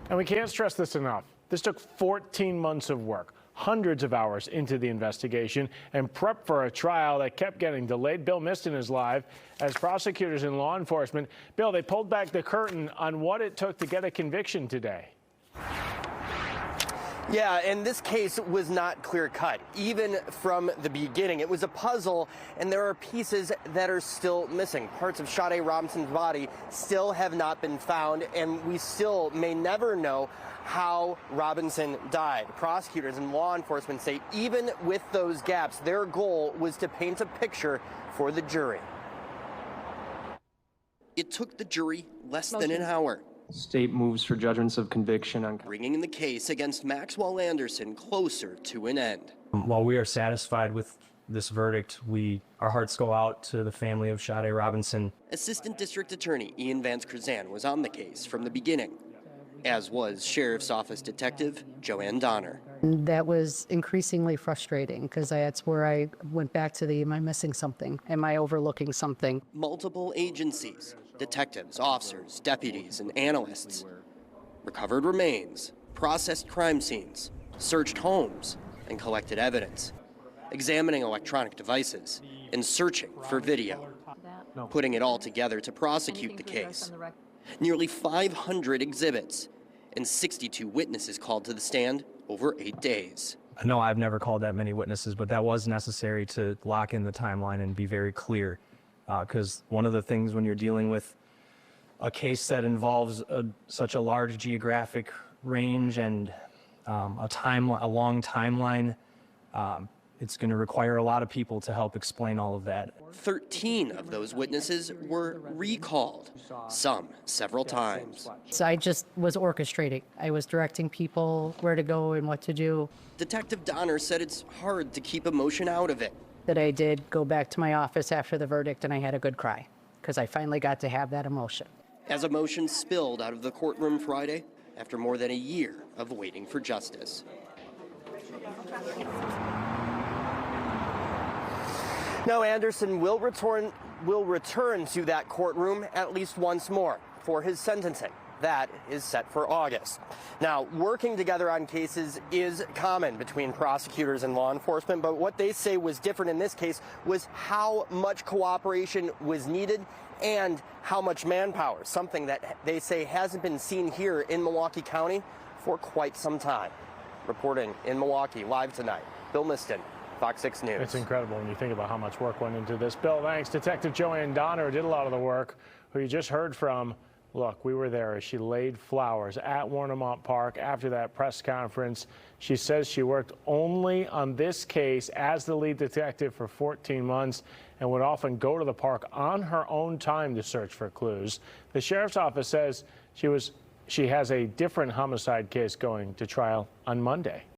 And we can't stress this enough. This took 14 months of work, hundreds of hours into the investigation, and prep for a trial that kept getting delayed. Bill Miston is live as prosecutors and law enforcement. Bill, they pulled back the curtain on what it took to get a conviction today. Yeah, and this case was not clear-cut, even from the beginning. It was a puzzle, and there are pieces that are still missing. Parts of Sade Robinson's body still have not been found, and we still may never know how Robinson died. Prosecutors and law enforcement say even with those gaps, their goal was to paint a picture for the jury. It took the jury less than an hour. State moves for judgments of conviction on bringing the case against Maxwell Anderson closer to an end. While we are satisfied with this verdict, our hearts go out to the family of Sade Robinson. Assistant District Attorney Ian Vance Krzan was on the case from the beginning, as was Sheriff's Office Detective Joanne Donner. That was increasingly frustrating because that's where I went back to am I missing something? Am I overlooking something? Multiple agencies, detectives, officers, deputies, and analysts recovered remains, processed crime scenes, searched homes, and collected evidence, examining electronic devices, and searching for video, putting it all together to prosecute the case. Nearly 500 exhibits and 62 witnesses called to the stand over 8 days. No, I've never called that many witnesses, but that was necessary to lock in the timeline and be very clear. Because one of the things when you're dealing with a case that involves such a large geographic range and a long timeline, it's going to require a lot of people to help explain all of that. 13 of those witnesses were recalled, some several times. So I just was orchestrating. I was directing people where to go and what to do. Detective Donner said it's hard to keep emotion out of it. That I did go back to my office after the verdict and I had a good cry because I finally got to have that emotion. As emotion spilled out of the courtroom Friday after more than a year of waiting for justice. Now Anderson will return to that courtroom at least once more for his sentencing. That is set for August. Now, working together on cases is common between prosecutors and law enforcement, but what they say was different in this case was how much cooperation was needed and how much manpower, something that they say hasn't been seen here in Milwaukee County for quite some time. Reporting in Milwaukee live tonight, Bill Miston, FOX 6 News. It's incredible when you think about how much work went into this. Bill, thanks. Detective Joanne Donner did a lot of the work, who you just heard from. Look, we were there as she laid flowers at Warnemont Park after that press conference. She says she worked only on this case as the lead detective for 14 months and would often go to the park on her own time to search for clues. The sheriff's office says she has a different homicide case going to trial on Monday.